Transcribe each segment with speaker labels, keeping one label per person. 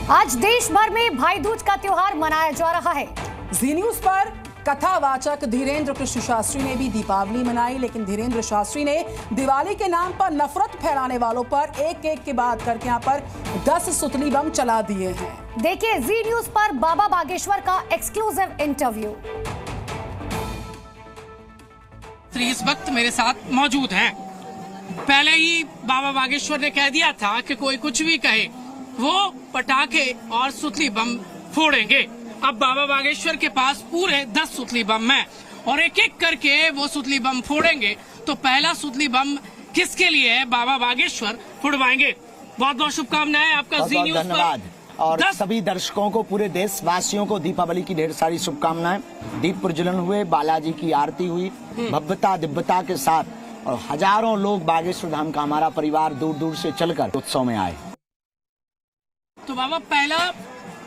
Speaker 1: आज देश भर में भाई दूज का त्योहार मनाया जा रहा है।
Speaker 2: जी न्यूज पर कथावाचक धीरेन्द्र कृष्ण शास्त्री ने भी दीपावली मनाई, लेकिन धीरेन्द्र शास्त्री ने दिवाली के नाम पर नफरत फैलाने वालों पर एक एक के बाद करके यहाँ पर 10 सुतली बम चला दिए हैं।
Speaker 1: देखिए जी न्यूज पर बाबा बागेश्वर का एक्सक्लूसिव इंटरव्यू।
Speaker 3: इस वक्त मेरे साथ मौजूद हैं। पहले ही बाबा बागेश्वर ने कह दिया था कि कोई कुछ भी कहे वो पटाखे और सुतली बम फोड़ेंगे। अब बाबा बागेश्वर के पास पूरे 10 सुतली बम हैं और एक एक करके वो सुतली बम फोड़ेंगे। तो पहला सुतली बम किसके लिए है बाबा बागेश्वर फुड़वाएंगे। बहुत बहुत शुभकामनाएं आपका जी न्यूज पर।
Speaker 4: धन्यवाद और सभी दर्शकों को, पूरे देशवासियों को दीपावली की ढेर सारी शुभकामनाएं। दीप प्रज्वलन हुए, बालाजी की आरती हुई भव्यता दिव्यता के साथ, और हजारों लोग बागेश्वर धाम का हमारा परिवार दूर दूर से चलकर उत्सव में आए।
Speaker 3: तो बाबा पहला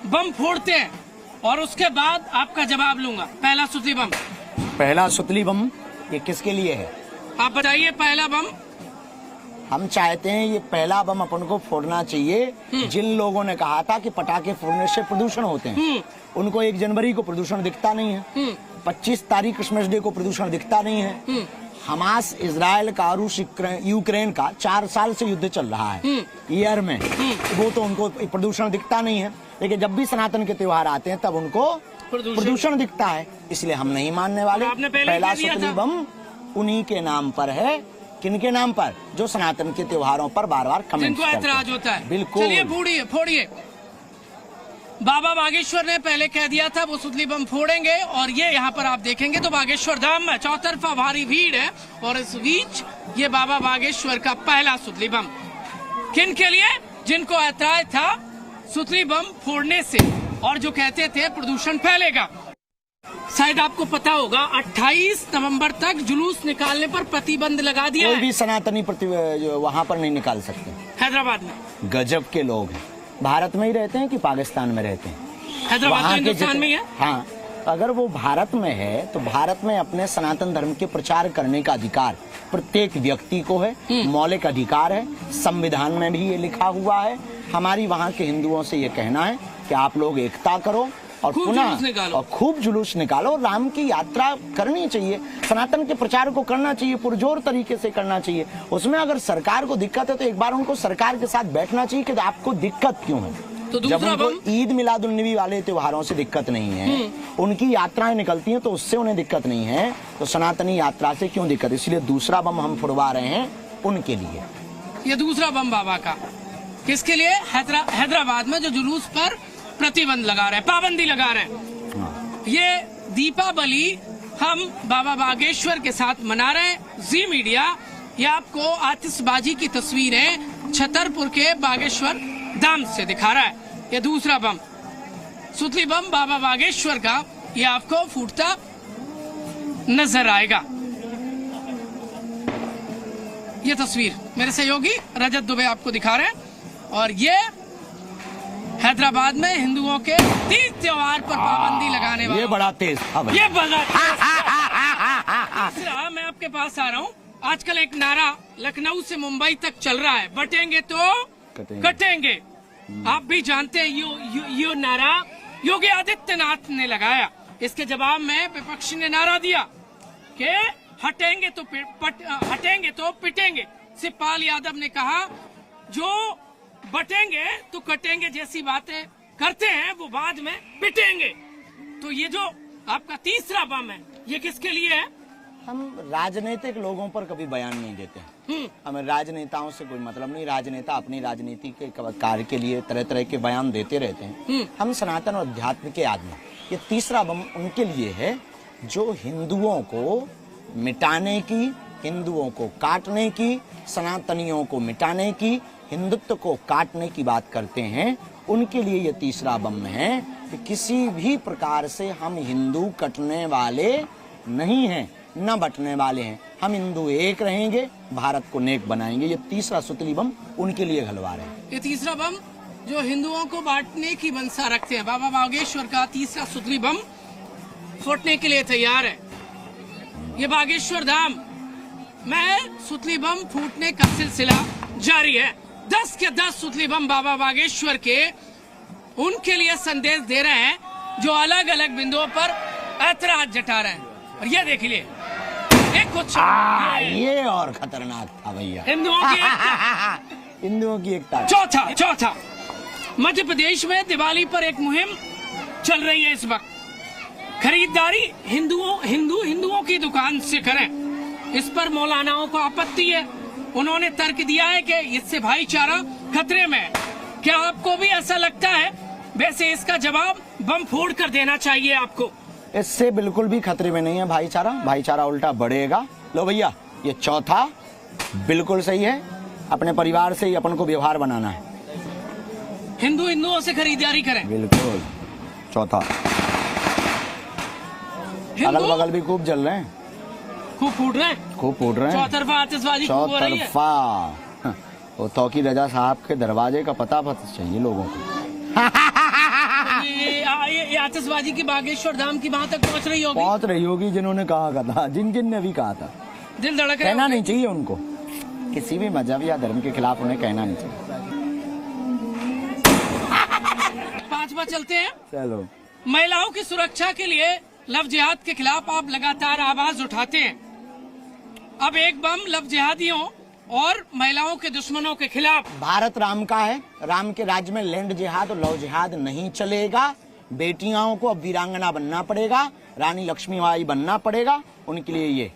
Speaker 3: बम फोड़ते हैं और उसके बाद आपका जवाब लूंगा। पहला सुतली बम,
Speaker 4: पहला सुतली बम ये किसके लिए है
Speaker 3: आप बताइए। पहला बम
Speaker 4: हम चाहते हैं ये पहला बम अपन को फोड़ना चाहिए। जिन लोगों ने कहा था कि पटाखे फोड़ने से प्रदूषण होते हैं, उनको 1 जनवरी को प्रदूषण दिखता नहीं है, 25 तारीख क्रिसमस डे को प्रदूषण दिखता नहीं है। हमास इजराइल का और यूक्रेन का 4 साल से युद्ध चल रहा है ईयर में, वो तो उनको प्रदूषण दिखता नहीं है। लेकिन जब भी सनातन के त्योहार आते हैं तब उनको प्रदूषण दिखता है, इसलिए हम नहीं मानने वाले। पहला सुतली बम उन्हीं के नाम पर है। किनके नाम पर? जो सनातन के त्योहारों पर बार बार कमेंट
Speaker 3: जिनको ऐतराज होता है।
Speaker 4: बिल्कुल,
Speaker 3: चलिए फोड़िए। बाबा बागेश्वर ने पहले कह दिया था वो सुतली बम फोड़ेंगे, और ये यहाँ पर आप देखेंगे तो बागेश्वर धाम में चौतरफा भारी भीड़ है, और इस बीच ये बाबा बागेश्वर का पहला सुतली बम किन के लिए? जिनको ऐतराज था सुतली बम फोड़ने से और जो कहते थे प्रदूषण फैलेगा। शायद आपको पता होगा 28 नवंबर तक जुलूस निकालने पर प्रतिबंध लगा दिया है।
Speaker 4: कोई भी सनातनी वहाँ पर नहीं निकाल सकते।
Speaker 3: हैदराबाद में
Speaker 4: गजब के लोग हैं। भारत में ही रहते हैं कि पाकिस्तान में रहते हैं?
Speaker 3: हैदराबाद में हिंदुस्तान में ही है।
Speaker 4: हाँ, अगर वो भारत में है तो भारत में अपने सनातन धर्म के प्रचार करने का अधिकार प्रत्येक व्यक्ति को है, मौलिक अधिकार है। संविधान में भी ये लिखा हुआ है। हमारी वहाँ के हिंदुओं से ये कहना है कि आप लोग एकता करो और पुनः और खूब जुलूस निकालो। राम की यात्रा करनी चाहिए, सनातन के प्रचार को करना चाहिए, पुरजोर तरीके से करना चाहिए। उसमें अगर सरकार को दिक्कत है तो एक बार उनको सरकार के साथ बैठना चाहिए कि आपको दिक्कत क्यों है।
Speaker 3: तो
Speaker 4: जब उनको ईद मिलादुन्नबी वाले त्योहारों से दिक्कत नहीं है, उनकी यात्राएं निकलती हैं तो उससे उन्हें दिक्कत नहीं है, तो सनातनी यात्रा से क्यों दिक्कत? इसलिए दूसरा बम हम फुड़वा रहे हैं उनके लिए।
Speaker 3: ये दूसरा बम बाबा का किसके लिए? हैदराबाद में जो जुलूस पर प्रतिबंध लगा रहे हैं, पाबंदी लगा रहे हैं। ये दीपावली हम बाबा बागेश्वर के साथ मना रहे हैं। जी मीडिया ये आपको आतिशबाजी की तस्वीरें छतरपुर के बागेश्वर धाम से दिखा रहा है। ये दूसरा बम सुतली बम बाबा बागेश्वर का, ये आपको फूटता नजर आएगा। ये तस्वीर मेरे सहयोगी रजत दुबे आपको दिखा रहे हैं। और ये हैदराबाद में हिंदुओं के तीज त्योहार पर पाबंदी लगाने वाला,
Speaker 4: ये बड़ा तेज,
Speaker 3: ये बड़ा तीसरा मैं आपके पास आ रहा हूँ। आजकल एक नारा लखनऊ से मुंबई तक चल रहा है, बटेंगे तो कटेंगे। आप भी जानते हैं यो नारा योगी आदित्यनाथ ने लगाया। इसके जवाब में विपक्ष ने नारा दिया कि हटेंगे तो पिटेंगे। शिवपाल यादव ने कहा जो बटेंगे तो कटेंगे जैसी बातें करते हैं वो बाद में पिटेंगे। तो ये जो आपका तीसरा बम है ये किसके लिए है?
Speaker 4: हम राजनीतिक लोगों पर कभी बयान नहीं देते। हमें राजनेताओं से कोई मतलब नहीं। राजनेता अपनी राजनीति के कार्य के लिए तरह तरह के बयान देते रहते हैं। हम सनातन और अध्यात्म के आदमी। ये तीसरा बम उनके लिए है जो हिंदुओं को मिटाने की, हिंदुओं को काटने की, सनातनियों को मिटाने की, हिंदुत्व को काटने की बात करते हैं। उनके लिए ये तीसरा बम है कि किसी भी प्रकार से हम हिंदू कटने वाले नहीं हैं, न बटने वाले हैं। हम हिंदू एक रहेंगे, भारत को नेक बनाएंगे। ये तीसरा सुतली बम उनके लिए घलवा रहे हैं।
Speaker 3: ये तीसरा बम जो हिंदुओं को बांटने की मंशा रखते हैं, बाबा बागेश्वर का तीसरा सुतली बम फूटने के लिए तैयार है। ये बागेश्वर धाम में सुतली बम फूटने का सिलसिला जारी है। 10 के 10 सुतली बम बाबा बागेश्वर के उनके लिए संदेश दे रहे हैं जो अलग अलग बिंदुओं पर ऐतराज जता रहे हैं। और ये देख लिए एक कुछ
Speaker 4: ये और खतरनाक था भैया।
Speaker 3: हिंदुओं की एकता।
Speaker 4: हिंदुओं की एकता।
Speaker 3: चौथा मध्य प्रदेश में दिवाली पर एक मुहिम चल रही है इस वक्त। खरीदारी हिंदुओं की दुकान से करें, इस पर मौलानाओं को आपत्ति है। उन्होंने तर्क दिया है कि इससे भाईचारा खतरे में है। क्या आपको भी ऐसा लगता है? वैसे इसका जवाब बम फोड़ कर देना चाहिए आपको।
Speaker 4: इससे बिल्कुल भी खतरे में नहीं है भाईचारा, भाईचारा उल्टा बढ़ेगा। लो भैया, ये चौथा बिल्कुल सही है। अपने परिवार से ही अपन को व्यवहार बनाना है।
Speaker 3: हिंदुओं से खरीदारी करें,
Speaker 4: बिल्कुल। चौथा अगल बगल भी खूब जल रहे हैं,
Speaker 3: खूब फूट रहे हैं,
Speaker 4: खूब फूट रहे हैं।
Speaker 3: चौतरफा आतिशबाजी खूब हो रही है।
Speaker 4: चौतरफा वो तौकी रजा साहब के दरवाजे का पता चाहिए लोगों को।
Speaker 3: ये आतिशबाजी की बागेश्वर धाम की वहां तक पहुंच रही होगी जिन्होंने कहा था, जिन ने भी कहा था। दिल धड़क रहे।
Speaker 4: कहना नहीं चाहिए उनको, किसी भी मजहब या धर्म के खिलाफ उन्हें कहना नहीं चाहिए।
Speaker 3: 5वां चलते हैं।
Speaker 4: चलो।
Speaker 3: महिलाओं की सुरक्षा के लिए लव जिहाद के खिलाफ आप लगातार आवाज उठाते हैं। अब एक बम लव जिहादियों और महिलाओं के दुश्मनों के खिलाफ।
Speaker 4: भारत राम का है, राम के राज्य में लैंड जिहाद और लव जिहाद नहीं चलेगा। बेटियों को अब वीरांगना बनना पड़ेगा, रानी लक्ष्मीबाई बनना पड़ेगा। उनके लिए ये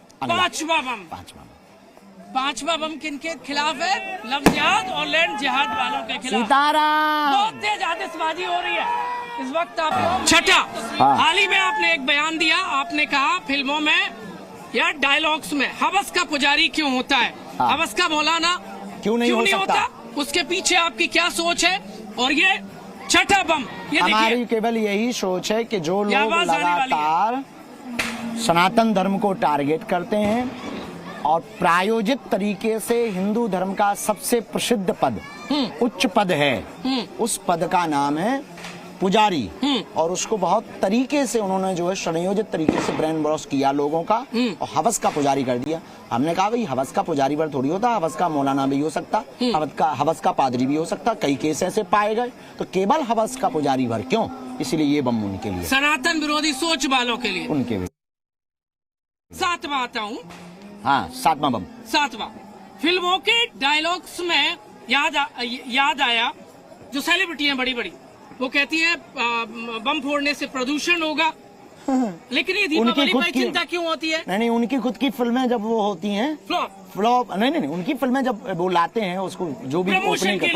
Speaker 3: 5वां बम किनके खिलाफ है? लव जिहाद और लैंड जिहाद वालों के खिलाफ।
Speaker 4: सीताराम।
Speaker 3: बहुत तेज आतिशबाजी हो रही है इस वक्त। आप छठा, हाल ही में आपने एक बयान दिया। आपने कहा फिल्मों में या डायलॉग्स में हवस का पुजारी क्यों होता है? हवस का मौलाना
Speaker 4: क्यों नहीं हो सकता?
Speaker 3: उसके पीछे आपकी क्या सोच है? और ये छठा बम, ये
Speaker 4: हमारी केवल यही सोच है कि जो लोग लगातार सनातन धर्म को टारगेट करते हैं और प्रायोजित तरीके से हिंदू धर्म का सबसे प्रसिद्ध पद, उच्च पद है, उस पद का नाम है पुजारी। और उसको बहुत तरीके से उन्होंने जो है संयोजित तरीके से ब्रेन वॉश किया लोगों का और हवस का पुजारी कर दिया। हमने कहा भाई हवस का पुजारी पर थोड़ी होता, हवस का मौलाना भी हो सकता, हवस का पादरी भी हो सकता। कई केस ऐसे पाए गए, तो केवल हवस का पुजारी भर क्यों? इसलिए ये बम उनके लिए,
Speaker 3: सनातन विरोधी सोच वालों के लिए।
Speaker 4: उनके लिए।
Speaker 3: 7वां आता हूँ।
Speaker 4: हाँ, 7वां बम।
Speaker 3: 7वां, फिल्मों के डायलॉग्स में याद आया जो सेलिब्रिटी हैं बड़ी बड़ी, वो कहती है बम फोड़ने से प्रदूषण होगा। लेकिन ये दीपावली पर चिंता क्यों होती है?
Speaker 4: नहीं, उनकी खुद की फिल्में जब वो होती हैं फ्लॉप, नहीं, उनकी फिल्में जब वो लाते हैं उसको जो भी ओपनिंग का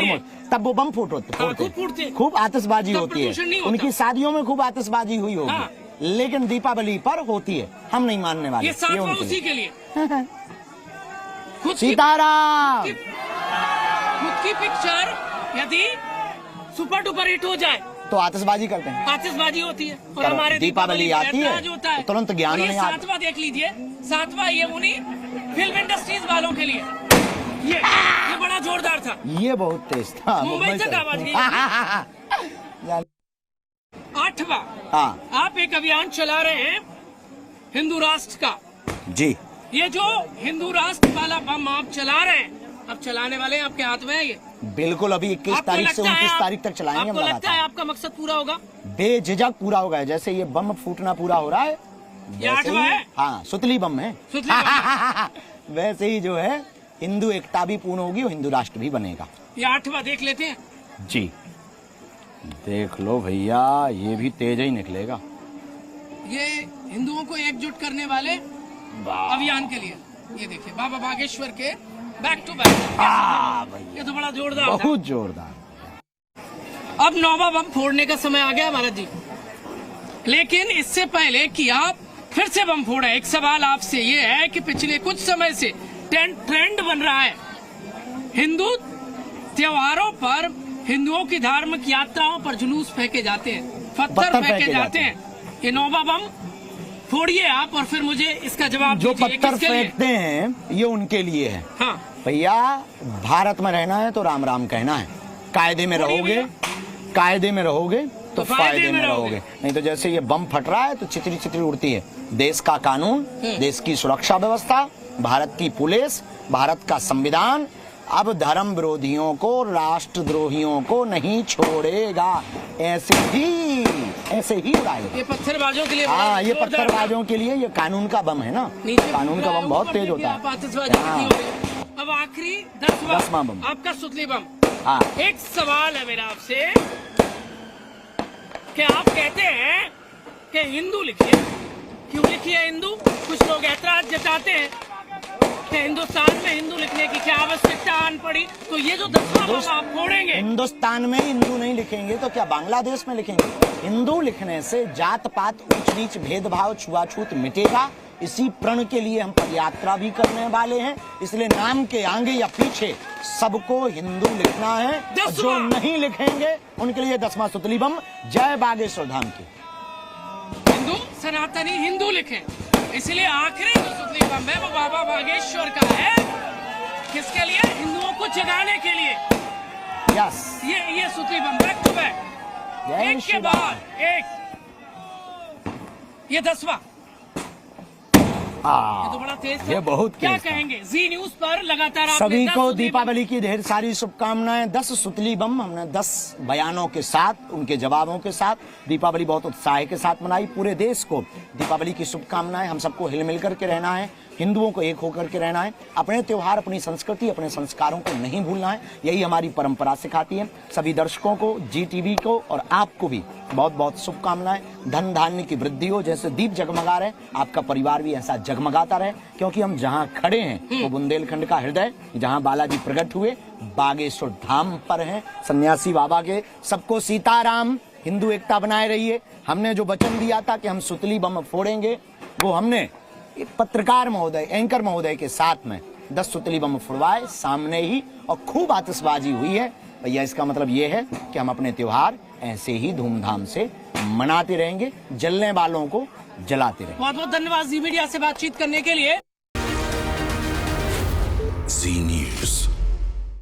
Speaker 4: तब वो बम फोड़ते, खूब आतिशबाजी होती है। उनकी शादियों में खूब आतिशबाजी हुई होगी, लेकिन दीपावली पर होती है। हम नहीं मानने वाले।
Speaker 3: ये 7वां उसी के लिए।
Speaker 4: सीताराम।
Speaker 3: खुद की पिक्चर यदि सुपर डुपर हिट हो जाए
Speaker 4: तो आतिशबाजी करते हैं,
Speaker 3: आतिशबाजी होती है। और हमारे
Speaker 4: दीपावली आती है तो तुरंत ज्ञान नहीं आता।
Speaker 3: 7वां देख लीजिए, 7वां ये उन्हीं फिल्म इंडस्ट्रीज वालों के लिए। ये बड़ा जोरदार था, ये
Speaker 4: बहुत तेज था,
Speaker 3: मुंबई तक आवाज गई। 8वां, आप एक अभियान चला रहे हैं हिंदू राष्ट्र का।
Speaker 4: जी,
Speaker 3: ये जो हिंदू राष्ट्र वाला बम आप चला रहे हैं, अब चलाने वाले आपके हाथ में है ये।
Speaker 4: बिल्कुल, अभी 21 तारीख से 29 तारीख तक चलाएंगे।
Speaker 3: आपको लगता है आपका मकसद पूरा होगा?
Speaker 4: बेझिझक पूरा होगा। जैसे ये बम फूटना पूरा हो रहा है,
Speaker 3: ये 8वां है।
Speaker 4: हाँ, सुतली बम है। वैसे ही जो है हिंदू एकता भी पूर्ण होगी और हिंदू राष्ट्र भी बनेगा।
Speaker 3: ये 8वां देख लेते हैं।
Speaker 4: जी, देख लो भैया, ये भी तेज ही निकलेगा।
Speaker 3: ये हिंदुओं को एकजुट करने वाले अभियान के लिए। ये देखिए बाबा बागेश्वर के बैक टू बैक। ये तो बड़ा जोरदार,
Speaker 4: बहुत जोरदार।
Speaker 3: अब 9वां बम फोड़ने का समय आ गया भारत जी। लेकिन इससे पहले कि आप फिर से बम फोड़े, एक सवाल आपसे ये है कि पिछले कुछ समय से ट्रेंड बन रहा है हिंदू त्योहारों पर हिंदुओं की धार्मिक यात्राओं पर जुलूस फेंके जाते हैं, पत्थर फेंके जाते हैं। ये 9वां बम फोड़िए आप और फिर मुझे इसका जवाब
Speaker 4: जो पत्थर फेंकते हैं ये उनके लिए है।
Speaker 3: हाँ
Speaker 4: भैया, भारत में रहना है तो राम राम कहना है। कायदे में रहोगे तो फायदे में रहोगे। नहीं तो जैसे ये बम फट रहा है तो चितरी चितरी उड़ती है। देश का कानून, देश की सुरक्षा व्यवस्था, भारत की पुलिस, भारत का संविधान अब धर्म विरोधियों को, राष्ट्रद्रोहियों को नहीं छोड़ेगा, ऐसे ही उड़ाएगा।
Speaker 3: ये पत्थरबाजों के लिए,
Speaker 4: हाँ, ये पत्थरबाजों के लिए ये कानून का बम है ना, कानून का बम बहुत तेज होता है। हाँ।
Speaker 3: अब आखिरी
Speaker 4: 10वां बम,
Speaker 3: आपका सुतली बम।
Speaker 4: हाँ।
Speaker 3: एक सवाल है मेरा आपसे कि आप कहते हैं कि हिंदू लिखिए, क्यों लिखिए हिंदू? कुछ लोग ऐतराज जताते हैं कि हिंदुस्तान में हिंदू लिखने की क्या आवश्यकता आन पड़ी, तो ये जो 10वां बम आप फोड़ेंगे।
Speaker 4: हिंदुस्तान में हिंदू नहीं लिखेंगे तो क्या बांग्लादेश में लिखेंगे? हिंदू लिखने से जात पात, ऊंच नीच, भेदभाव, छुआछूत मिटेगा। इसी प्रण के लिए हम पदयात्रा भी करने वाले हैं। इसलिए नाम के आगे या पीछे सबको हिंदू लिखना है, और जो नहीं लिखेंगे उनके लिए 10वां सुतली बम। जय बागेश्वर धाम की।
Speaker 3: हिंदू सनातनी हिंदू लिखें, इसलिए आखिरी जो सुतली बम है वो बाबा बागेश्वर का है। किसके लिए? हिंदुओं को जगाने के लिए।
Speaker 4: यस,
Speaker 3: ये सुतली बम बैक टू बैक, एक के बाद एक। ये 10वां, ये तो बड़ा तेज था।
Speaker 4: ये बहुत
Speaker 3: क्या
Speaker 4: तेज था।
Speaker 3: कहेंगे? जी न्यूज पर लगातार आपने
Speaker 4: सभी
Speaker 3: 10
Speaker 4: को
Speaker 3: सुतली
Speaker 4: दीपावली की ढेर सारी शुभकामनाएं। 10 सुतली बम हमने 10 बयानों के साथ, उनके जवाबों के साथ दीपावली बहुत उत्साह के साथ मनाई। पूरे देश को दीपावली की शुभकामनाएं। हम सबको हिल मिल करके रहना है, हिंदुओं को एक होकर के रहना है, अपने त्योहार, अपनी संस्कृति, अपने संस्कारों को नहीं भूलना है। यही हमारी परंपरा सिखाती है। सभी दर्शकों को, जी टीवी को और आपको भी बहुत बहुत शुभकामनाएं। धन धान्य की वृद्धि हो, जैसे दीप जगमगा रहे, आपका परिवार भी ऐसा जगमगाता रहे, क्योंकि हम जहां खड़े हैं वो बुंदेलखंड का हृदय, जहां बालाजी प्रकट हुए, बागेश्वर धाम पर हैं, सन्यासी बाबा के। सबको सीताराम। हिंदू एकता बनाए रहिए। हमने जो वचन दिया था कि हम सुतली बम फोड़ेंगे, वो हमने एक पत्रकार महोदय, एंकर महोदय के साथ में 10 सुतली बम फुड़वाए सामने ही, और खूब आतिशबाजी हुई है। भैया, इसका मतलब ये है कि हम अपने त्योहार ऐसे ही धूमधाम से मनाते रहेंगे, जलने वालों को जलाते रहेंगे।
Speaker 3: बहुत बहुत धन्यवाद जी मीडिया से बातचीत करने के लिए।
Speaker 5: जी न्यूज़।